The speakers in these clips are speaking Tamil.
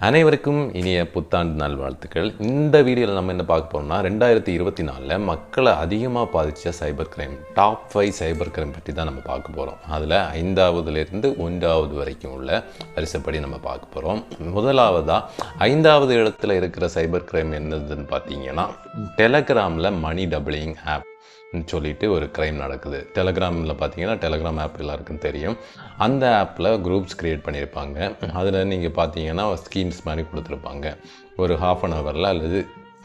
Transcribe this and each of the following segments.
அனைவருக்கும் இனிய புத்தாண்டு நல்வாழ்த்துக்கள். இந்த வீடியோவில் நம்ம என்ன பார்க்க போகிறோம்னா 2024 மக்களை அதிகமாக பாதித்த cyber crime top 5 cyber crime பற்றி தான் நம்ம பார்க்க போகிறோம். அதில் 5வதுலேருந்து 1வது வரைக்கும் உள்ள வரிசைப்படி நம்ம பார்க்க போகிறோம். முதலாவதாக 5வது இடத்துல இருக்கிற சைபர் கிரைம் என்னதுன்னு பார்த்தீங்கன்னா டெலகிராமில் மணி டபுளிங் ஆப் சொல்லிட்டு ஒரு க்ரைம் நடக்குது. டெலகிராமில் பார்த்தீங்கன்னா டெலகிராம் ஆப் எல்லாருக்கும் தெரியும். அந்த ஆப்பில் குரூப்ஸ் க்ரியேட் பண்ணியிருப்பாங்க. அதில் நீங்கள் பார்த்தீங்கன்னா ஸ்கீம்ஸ் மாதிரி கொடுத்துருப்பாங்க. ஒரு ½ ஹவரில் அல்லது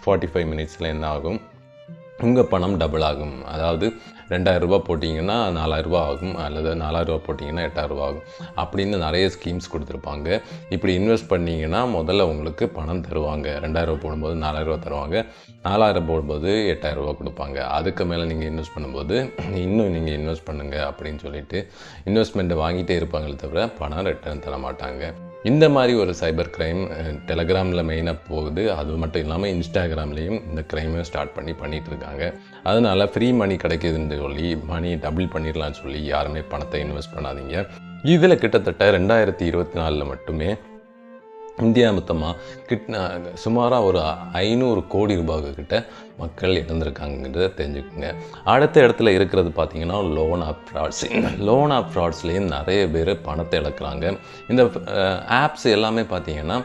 45 மினிட்ஸில் என்ன ஆகும், உங்கள் பணம் டபுள் ஆகும். அதாவது 2000 ரூபா போட்டிங்கன்னா 4000 ரூபா ஆகும், அல்லது 4000 ரூபா போட்டிங்கன்னா 8000 ரூபா ஆகும் அப்படின்னு நிறைய ஸ்கீம்ஸ் கொடுத்துருப்பாங்க. இப்படி இன்வெஸ்ட் பண்ணிங்கன்னா முதல்ல உங்களுக்கு பணம் தருவாங்க. 2000 ரூபா போடும்போது 4000 ரூபா தருவாங்க, 4000 போடும்போது 8000 ரூபா கொடுப்பாங்க. அதுக்கு மேலே நீங்கள் இன்வெஸ்ட் பண்ணும்போது இன்னும் நீங்கள் இன்வெஸ்ட் பண்ணுங்கள் அப்படின்னு சொல்லிட்டு இன்வெஸ்ட்மெண்ட்டை வாங்கிட்டே இருப்பாங்களே தவிர பணம் ரிட்டர்ன் தர மாட்டாங்க. இந்த மாதிரி ஒரு சைபர் கிரைம் டெலகிராமில் மெயினாக போகுது. அது மட்டும் இல்லாமல் இன்ஸ்டாகிராம்லேயும் இந்த க்ரைமை ஸ்டார்ட் பண்ணிகிட்டு இருக்காங்க. அதனால் ஃப்ரீ மணி கிடைக்கிதுன்னு சொல்லி மணி டபுள் பண்ணிடலான்னு சொல்லி யாருமே பணத்தை இன்வெஸ்ட் பண்ணாதீங்க. இதில் கிட்டத்தட்ட 2024 மட்டுமே இந்தியா மொத்தமாக சுமாராக ஒரு 500 கோடி ரூபாய்க்கு கிட்ட மக்கள் இழந்திருக்காங்கிறத தெரிஞ்சுக்கோங்க. அடுத்த இடத்துல இருக்கிறது பார்த்திங்கன்னா லோன் ஆப் ஃப்ராட்ஸ்லேயும் நிறைய பேர் பணத்தை இழக்கிறாங்க. இந்த ஆப்ஸ் எல்லாமே பார்த்திங்கன்னா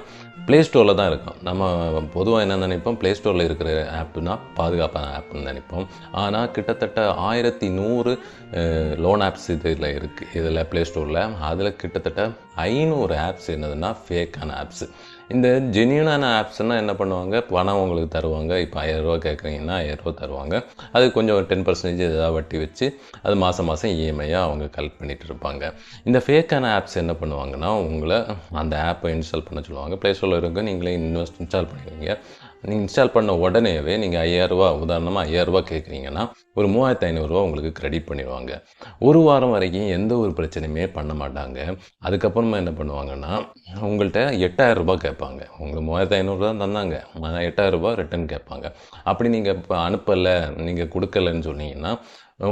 ப்ளே ஸ்டோரில் தான் இருக்கும். நம்ம பொதுவாக என்ன நினைப்போம், ப்ளே ஸ்டோரில் இருக்கிற ஆப்புனா பாதுகாப்பான ஆப்புன்னு நினைப்போம். ஆனால் கிட்டத்தட்ட 1100 லோன் ஆப்ஸ் இதில் இருக்குது. இதில் ப்ளே ஸ்டோரில் அதில் கிட்டத்தட்ட 500 ஆப்ஸ் என்னதுன்னா ஃபேக்கான ஆப்ஸு. இந்த ஜென்யூனான ஆப்ஸ்னால் என்ன பண்ணுவாங்க, பணம் உங்களுக்கு தருவாங்க. இப்போ 1000 ரூபா கேட்குறீங்கன்னா 1000 ரூபா தருவாங்க. அது கொஞ்சம் 10% ஏதாவது வட்டி வச்சு அது மாதம் இஎம்ஐயாக அவங்க கலெக்ட் பண்ணிகிட்டு இருப்பாங்க. இந்த ஃபேக்கான ஆப்ஸ் என்ன பண்ணுவாங்கன்னா, உங்களை அந்த ஆப்பை இன்ஸ்டால் பண்ண சொல்லுவாங்க. ப்ளே ஸ்டோரில் இருக்க நீங்களே இன்ஸ்டால் பண்ணிடுவீங்க. நீங்கள் இன்ஸ்டால் பண்ண உடனேவே நீங்கள் 5000 ரூபா, உதாரணமாக 5000 ரூபா கேட்குறீங்கன்னா ஒரு 3500 ரூபா உங்களுக்கு கிரெடிட் பண்ணிடுவாங்க. ஒரு வாரம் வரைக்கும் எந்த ஒரு பிரச்சனையுமே பண்ண மாட்டாங்க. அதுக்கப்புறமா என்ன பண்ணுவாங்கன்னா, உங்கள்கிட்ட 8000 ரூபா கேட்பாங்க. உங்களுக்கு 3500 ரூபா தந்தாங்க, ஆனால் 8000 ரூபா ரிட்டன் கேட்பாங்க. அப்படி நீங்கள் இப்போ அனுப்பலை, நீங்கள் கொடுக்கலன்னு சொன்னீங்கன்னா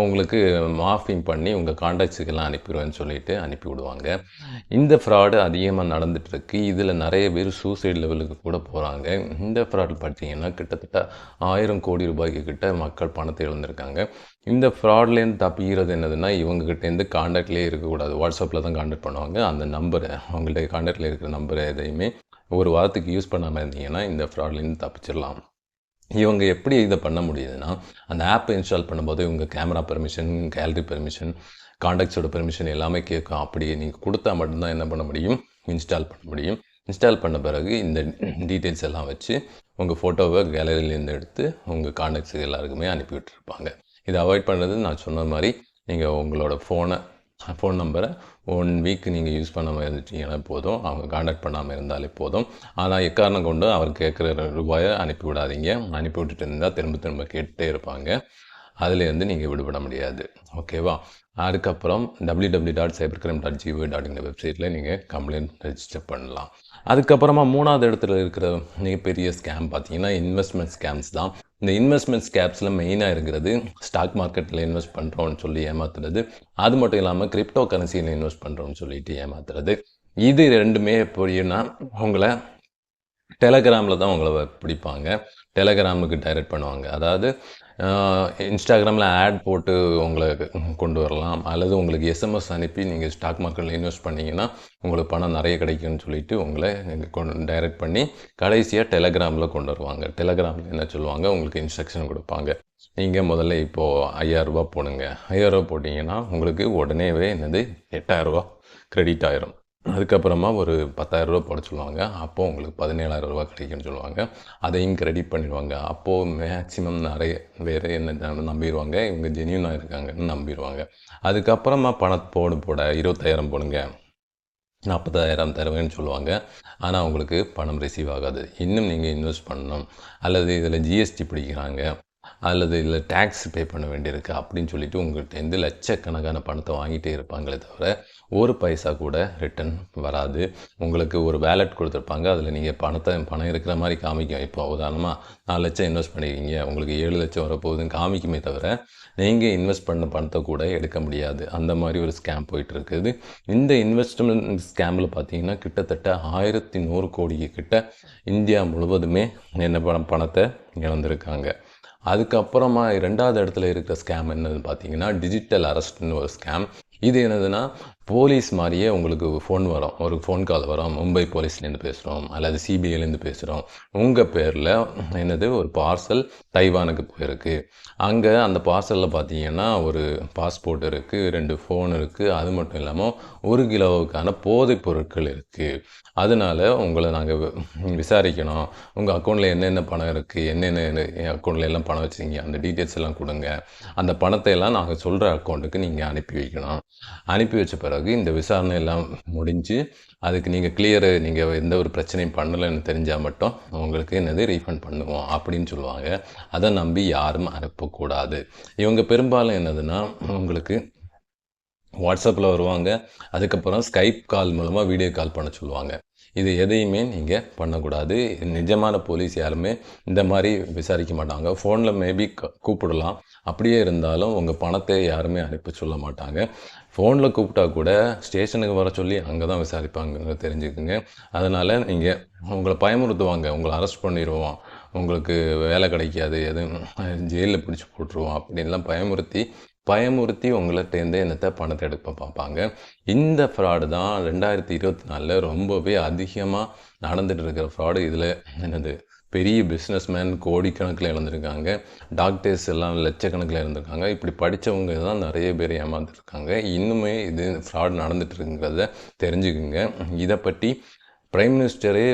உங்களுக்கு மார்ஃபிங் பண்ணி உங்கள் கான்டாக்ட்ஸுக்கெல்லாம் அனுப்பிடுவேன்னு சொல்லிட்டு அனுப்பி விடுவாங்க. இந்த ஃப்ராடு அதிகமாக நடந்துகிட்ருக்கு. இதில் நிறைய பேர் சூசைட் லெவலுக்கு கூட போகிறாங்க. இந்த ஃப்ராட் பார்த்தீங்கன்னா கிட்டத்தட்ட 1000 கோடி ரூபாய்க்கு கிட்ட மக்கள் பணத்தை இழந்திருக்காங்க. இந்த ஃப்ராட்லேருந்து தப்பிக்கிறது என்னதுன்னா, இவங்ககிட்டேருந்து கான்டாக்ட்லேயே இருக்கக்கூடாது. வாட்ஸ்அப்பில் தான் கான்டாக்ட் பண்ணுவாங்க. அந்த நம்பரை, அவங்கள்ட்ட கான்டாக்டில் இருக்கிற நம்பரை எதையுமே ஒரு வாரத்துக்கு யூஸ் பண்ணாமல் இருந்தீங்கன்னா இந்த ஃப்ராட்லேருந்து தப்பிச்சிடலாம். இவங்க எப்படி இதை பண்ண முடியுதுன்னா, அந்த ஆப்பை இன்ஸ்டால் பண்ணும்போது இவங்க கேமரா பெர்மிஷன், கேலரி பெர்மிஷன், கான்டாக்ட்ஸோட பெர்மிஷன் எல்லாமே கேட்கும். அப்படி நீங்கள் கொடுத்தா மட்டும்தான் என்ன பண்ண முடியும், இன்ஸ்டால் பண்ண முடியும். இன்ஸ்டால் பண்ண பிறகு இந்த டீட்டெயில்ஸ் எல்லாம் வச்சு உங்கள் ஃபோட்டோவை கேலரியிலேருந்து எடுத்து உங்கள் கான்டாக்ட்ஸுக்கு எல்லாருக்குமே அனுப்பிவிட்டுருப்பாங்க. இதை அவாய்ட் பண்ணுறது நான் சொன்ன மாதிரி நீங்கள் உங்களோட ஃபோன் நம்பரை 1 வீக் நீங்கள் யூஸ் பண்ணாமல் இருந்துட்டீங்கன்னா போதும், அவங்க கான்டாக்ட் பண்ணாமல் இருந்தாலே போதும். ஆனால் எக்காரணம் கொண்டு அவர் கேட்குற ரூபாயை அனுப்பி விடாதீங்க. அனுப்பி விட்டுட்டு இருந்தால் திரும்ப கேட்டுகிட்டே இருப்பாங்க. அதுலேருந்து நீங்கள் விடுபட முடியாது. ஓகேவா? அதுக்கப்புறம் www.cybercrime.gov.in வெப்சைட்டில் நீங்கள் கம்ப்ளைண்ட் ரெஜிஸ்டர் பண்ணலாம். அதுக்கப்புறமா 3வது இடத்துல இருக்கிற மிகப்பெரிய ஸ்கேம் பார்த்தீங்கன்னா இன்வெஸ்ட்மெண்ட் ஸ்கேம்ஸ் தான். இந்த இன்வெஸ்ட்மெண்ட் ஸ்கேம்ஸில் மெயினாக இருக்கிறது ஸ்டாக் மார்க்கெட்டில் இன்வெஸ்ட் பண்ணுறோன்னு சொல்லி ஏமாத்துறது. அது மட்டும் இல்லாமல் கிரிப்டோ கரன்சியில் இன்வெஸ்ட் பண்ணுறோன்னு சொல்லிட்டு ஏமாத்துறது. இது ரெண்டுமே எப்படின்னா, உங்களை டெலகிராமில் தான் உங்களை பிடிப்பாங்க. டெலகிராமுக்கு டைரக்ட் பண்ணுவாங்க. அதாவது இன்ஸ்டாகிராமில் ஆட் போட்டு உங்களை கொண்டு வரலாம், அல்லது உங்களுக்கு எஸ்எம்எஸ் அனுப்பி நீங்கள் ஸ்டாக் மார்க்கெட்டில் இன்வெஸ்ட் பண்ணிங்கன்னா உங்களுக்கு பணம் நிறைய கிடைக்கும்னு சொல்லிட்டு உங்களை டைரக்ட் பண்ணி கடைசியாக டெலகிராமில் கொண்டு வருவாங்க. டெலகிராமில் என்ன சொல்லுவாங்க, உங்களுக்கு இன்ஸ்ட்ரக்ஷன் கொடுப்பாங்க. நீங்கள் முதல்ல இப்போது 5000 ரூபா போடுங்க. 5000 ரூபா போட்டிங்கன்னா உங்களுக்கு உடனேவே என்னது 8000 ரூபா கிரெடிட் ஆயிரும். அதுக்கப்புறமா ஒரு 10,000 ரூபா போட சொல்லுவாங்க. அப்போது உங்களுக்கு 17,000 ரூபா கிடைக்குன்னு சொல்லுவாங்க. அதையும் கிரெடிட் பண்ணிடுவாங்க. அப்போது மேக்ஸிமம் நிறைய பேர் என்ன நம்பிடுவாங்க, இவங்க ஜென்யூனாக இருக்காங்கன்னு நம்பிடுவாங்க. அதுக்கப்புறமா போட 25,000 போடுங்க, 40,000 தருவேன்னு சொல்லுவாங்க. ஆனால் உங்களுக்கு பணம் ரிசீவ் ஆகாது. இன்னும் நீங்கள் இன்வெஸ்ட் பண்ணணும், அல்லது இதில் ஜிஎஸ்டி பிடிக்கிறாங்க, அல்லது இல்லை டேக்ஸ் பே பண்ண வேண்டியிருக்கு அப்படின்னு சொல்லிட்டு உங்கள்கிட்ட லட்சக்கணக்கான பணத்தை வாங்கிட்டே இருப்பாங்களே தவிர ஒரு பைசா கூட ரிட்டன் வராது. உங்களுக்கு ஒரு வேலெட் கொடுத்துருப்பாங்க, அதில் நீங்கள் பணம் இருக்கிற மாதிரி காமிக்கும். இப்போ உதாரணமாக 4 லட்சம் இன்வெஸ்ட் பண்ணிருக்கீங்க, உங்களுக்கு 7 லட்சம் வரப்போகுதுன்னு காமிக்குமே தவிர நீங்கள் இன்வெஸ்ட் பண்ண பணத்தை கூட எடுக்க முடியாது. அந்த மாதிரி ஒரு ஸ்கேம் போயிட்டுருக்குது. இந்த இன்வெஸ்ட்மெண்ட் ஸ்கேமில் பார்த்தீங்கன்னா கிட்டத்தட்ட 1100 கோடி கிட்ட இந்தியா முழுவதுமே என்ன பணத்தை இழந்திருக்காங்க. அதுக்கப்புறமா 2வது இடத்துல இருக்கிற ஸ்கேம் என்னதுன்னு பார்த்தீங்கன்னா டிஜிட்டல் அரெஸ்ட்னு ஒரு ஸ்கேம். இது என்னதுன்னா போலீஸ் மாதிரியே உங்களுக்கு ஒரு ஃபோன் கால் வரும், மும்பை போலீஸ்லேருந்து பேசுகிறோம் அல்லது சிபிஐலேருந்து பேசுகிறோம், உங்கள் பேரில் ஒரு பார்சல் தைவானுக்கு போயிருக்கு, அங்கே அந்த பார்சலில் பார்த்தீங்கன்னா ஒரு பாஸ்போர்ட் இருக்குது, 2 ஃபோன் இருக்குது, அது மட்டும் இல்லாமல் 1 கிலோவுக்கான போதைப் பொருட்கள் இருக்குது, அதனால் உங்களை நாங்கள் விசாரிக்கணும், உங்கள் அக்கௌண்ட்டில் என்னென்ன பணம் இருக்குது, என்னென்ன அக்கௌண்ட்டில் எல்லாம் பணம் வச்சுருக்கீங்க, அந்த டீட்டெயில்ஸ் எல்லாம் கொடுங்க, அந்த பணத்தை எல்லாம் நாங்கள் சொல்கிற அக்கௌண்ட்டுக்கு நீங்கள் அனுப்பி வைக்கணும். அனுப்பி வச்ச பிறகு இந்த விசாரணை எல்லாம் முடிஞ்சு அதுக்கு நீங்கள் எந்த ஒரு பிரச்சனையும் பண்ணலைன்னு தெரிஞ்சால் மட்டும் உங்களுக்கு ரீஃபண்ட் பண்ணுவோம் அப்படின்னு சொல்லுவாங்க. அதை நம்பி யாரும் அனுப்பக்கூடாது. இவங்க பெரும்பாலும் உங்களுக்கு வாட்ஸ்அப்பில் வருவாங்க, அதுக்கப்புறம் ஸ்கைப் கால் மூலமாக வீடியோ கால் பண்ண சொல்லுவாங்க. இது எதையுமே நீங்கள் பண்ணக்கூடாது. நிஜமான போலீஸ் யாருமே இந்த மாதிரி விசாரிக்க மாட்டாங்க. ஃபோனில் மேபி கூப்பிடலாம், அப்படியே இருந்தாலும் உங்கள் பணத்தை யாருமே அனுப்ப சொல்ல மாட்டாங்க. ஃபோனில் கூப்பிட்டா கூட ஸ்டேஷனுக்கு வர சொல்லி அங்கே தான் விசாரிப்பாங்க, தெரிஞ்சுக்குங்க. அதனால் நீங்கள் உங்களை பயமுறுத்துவாங்க, உங்களை அரெஸ்ட் பண்ணிடுவோம், உங்களுக்கு வேலை கிடைக்காது, எதுவும் ஜெயிலில் பிடிச்சி போட்டுருவோம் அப்படின்லாம் பயமுறுத்தி உங்கள்கிட்டேருந்து பணத்தை எடுப்ப பார்ப்பாங்க. இந்த ஃப்ராடு தான் 2024 ரொம்பவே அதிகமாக நடந்துகிட்டு இருக்கிற ஃப்ராடு. இதில் பெரிய பிஸ்னஸ்மேன் கோடிக்கணக்கில் இழந்திருக்காங்க, டாக்டர்ஸ் எல்லாம் லட்சக்கணக்கில் இழந்திருக்காங்க. இப்படி படித்தவங்க தான் நிறைய பேர் ஏமாந்துருக்காங்க. இன்னுமே இது ஃப்ராட் நடந்துகிட்ருங்கிறத தெரிஞ்சுக்குங்க. இதை பற்றி பிரைம் மினிஸ்டரே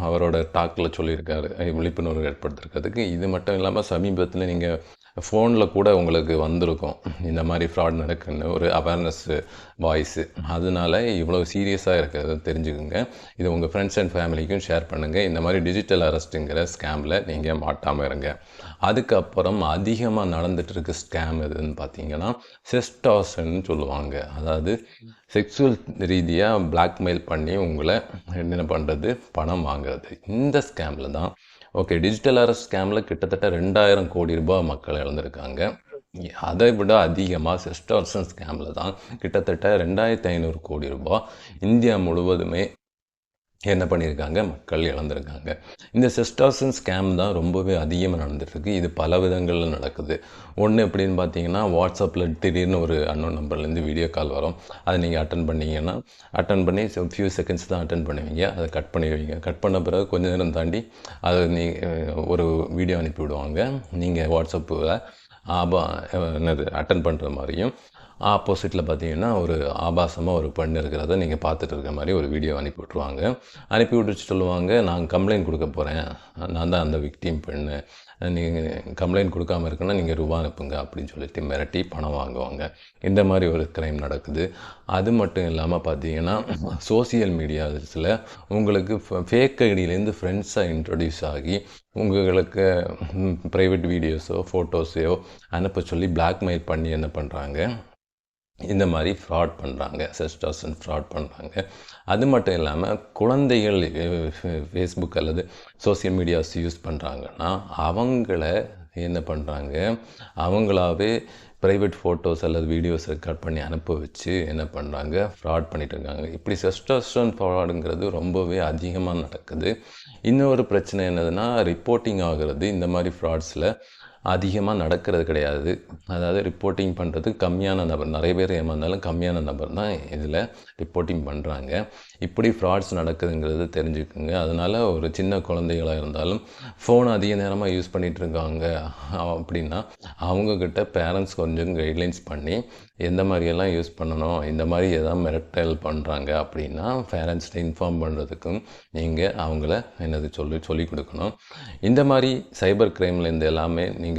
அவரோட டாக்கில் சொல்லியிருக்காரு, விழிப்புணர்வு ஏற்படுத்துறதுக்கு. இது மட்டும் இல்லாமல் சமீபத்தில் நீங்கள் ஃபோனில் கூட உங்களுக்கு வந்திருக்கும் இந்த மாதிரி ஃப்ராட் நடக்குன்னு ஒரு அவேர்னஸ் வாய்ஸு. அதனால இவ்வளோ சீரியஸாக இருக்கிறத தெரிஞ்சுக்குங்க. இது உங்கள் ஃப்ரெண்ட்ஸ் அண்ட் ஃபேமிலிக்கும் ஷேர் பண்ணுங்கள். இந்த மாதிரி டிஜிட்டல் அரெஸ்ட்டுங்கிற ஸ்கேமில் நீங்கள் மாட்டாமல் இருங்க. அதுக்கப்புறம் அதிகமாக நடந்துகிட்டு இருக்க ஸ்கேம் எதுன்னு பார்த்தீங்கன்னா செஸ்டார்ஷன்னு சொல்லுவாங்க. அதாவது செக்ஸுவல் ரீதியாக பிளாக்மெயில் பண்ணி உங்களை என்ன பண்ணுறது, பணம் வாங்குறது. இந்த ஸ்கேமில் தான் டிஜிட்டல் அரெஸ்ட் ஸ்கேமில் கிட்டத்தட்ட 2000 கோடி ரூபாய் மக்கள் இழந்திருக்காங்க. அதை விட அதிகமாக செஸ்டார்ஷன் ஸ்கேமில் தான் கிட்டத்தட்ட 2500 கோடி ரூபாய் இந்தியா முழுவதுமே என்ன பண்ணியிருக்காங்க, மக்கள் இழந்திருக்காங்க. இந்த செஸ்டார்ஷன் ஸ்கேம் தான் ரொம்பவே அதிகமாக நடந்துகிட்ருக்கு. இது பல விதங்களில் நடக்குது. ஒன்று எப்படின்னு பார்த்தீங்கன்னா வாட்ஸ்அப்பில் திடீர்னு ஒரு அன்னோன் நம்பர்லேருந்து வீடியோ கால் வரும். அதை நீங்கள் அட்டன் பண்ணி ஃபியூ செகண்ட்ஸ் தான் அட்டன் பண்ணுவீங்க, அதை கட் பண்ணிடுவீங்க. கட் பண்ண பிறகு கொஞ்சம் நேரம் தாண்டி அதை ஒரு வீடியோ அனுப்பிவிடுவாங்க. நீங்கள் வாட்ஸ்அப்பில் அட்டன் பண்ணுற மாதிரியும் ஆப்போசிட்டில் பார்த்தீங்கன்னா ஒரு ஆபாசமாக ஒரு பெண் இருக்கிறத நீங்கள் பார்த்துட்டு இருக்கிற மாதிரி ஒரு வீடியோ அனுப்பி விட்டுட்டு சொல்லுவாங்க, நான் கம்ப்ளைண்ட் கொடுக்க போகிறேன், நான் தான் அந்த விக்டிம் பெண்ணு, நீங்கள் கம்ப்ளைண்ட் கொடுக்காமல் இருக்குன்னா நீங்கள் ரூபா அனுப்புங்க அப்படின்னு சொல்லிட்டு மிரட்டி பணம் வாங்குவாங்க. இந்த மாதிரி ஒரு கிரைம் நடக்குது. அது மட்டும் இல்லாமல் பார்த்தீங்கன்னா சோசியல் மீடியாஸில் உங்களுக்கு ஃபேக் ஐடியிலேருந்து ஃப்ரெண்ட்ஸாக இன்ட்ரடியூஸ் ஆகி உங்களுக்கு ப்ரைவேட் வீடியோஸோ ஃபோட்டோஸையோ அனுப்ப சொல்லி பிளாக்மெயில் பண்ணி என்ன பண்ணுறாங்க, இந்த மாதிரி ஃப்ராட் பண்ணுறாங்க, செஸ்டார்ஷன் ஃப்ராட் பண்ணுறாங்க. அது மட்டும் இல்லாமல் குழந்தைகள் ஃபேஸ்புக் அல்லது சோசியல் மீடியாஸ் யூஸ் பண்ணுறாங்கன்னா அவங்கள என்ன பண்ணுறாங்க, அவங்களாவே ப்ரைவேட் ஃபோட்டோஸ் அல்லது வீடியோஸ் ரெக்கார்ட் பண்ணி அனுப்ப வச்சு என்ன பண்ணுறாங்க, ஃப்ராட் பண்ணிகிட்டு இருக்காங்க. இப்படி செஸ்டார்ஷன் ஃப்ராடுங்கிறது ரொம்பவே அதிகமாக நடக்குது. இன்னொரு பிரச்சனை என்னதுன்னா ரிப்போர்ட்டிங் ஆகிறது இந்த மாதிரி ஃப்ராட்ஸில் அதிகமாக நடக்கிறது கிடையாது. அதாவது ரிப்போர்ட்டிங் பண்ணுறது கம்மியான நபர், நிறைய பேர் ஏமாந்தாலும் கம்மியான நபர் தான் இதில் ரிப்போர்ட்டிங் பண்ணுறாங்க. இப்படி ஃப்ராட்ஸ் நடக்குதுங்கிறது தெரிஞ்சுக்குங்க. அதனால் ஒரு சின்ன குழந்தைகளாக இருந்தாலும் ஃபோன் அதிக நேரமாக யூஸ் பண்ணிகிட்ருக்காங்க அப்படின்னா அவங்கக்கிட்ட பேரண்ட்ஸ் கொஞ்சம் கைட்லைன்ஸ் பண்ணி எந்த மாதிரியெல்லாம் யூஸ் பண்ணணும், இந்த மாதிரி எதாவது மிரட்டல் பண்ணுறாங்க அப்படின்னா பேரண்ட்ஸ்கிட்ட இன்ஃபார்ம் பண்ணுறதுக்கும் நீங்கள் அவங்கள சொல்லிக் கொடுக்கணும். இந்த மாதிரி சைபர் கிரைமில் இந்த எல்லாமே நீங்கள்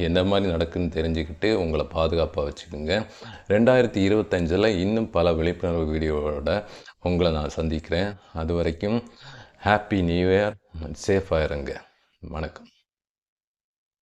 எந்த மாதிரி நடக்குதுன்னு தெரிஞ்சுக்கிட்டு உங்களை பாதுகாப்பாக வச்சுக்கோங்க. 2025 இன்னும் பல விழிப்புணர்வு வீடியோவோட உங்களை நான் சந்திக்கிறேன். அது வரைக்கும் ஹாப்பி நியூ இயர், சேஃபாக இருங்க. வணக்கம்.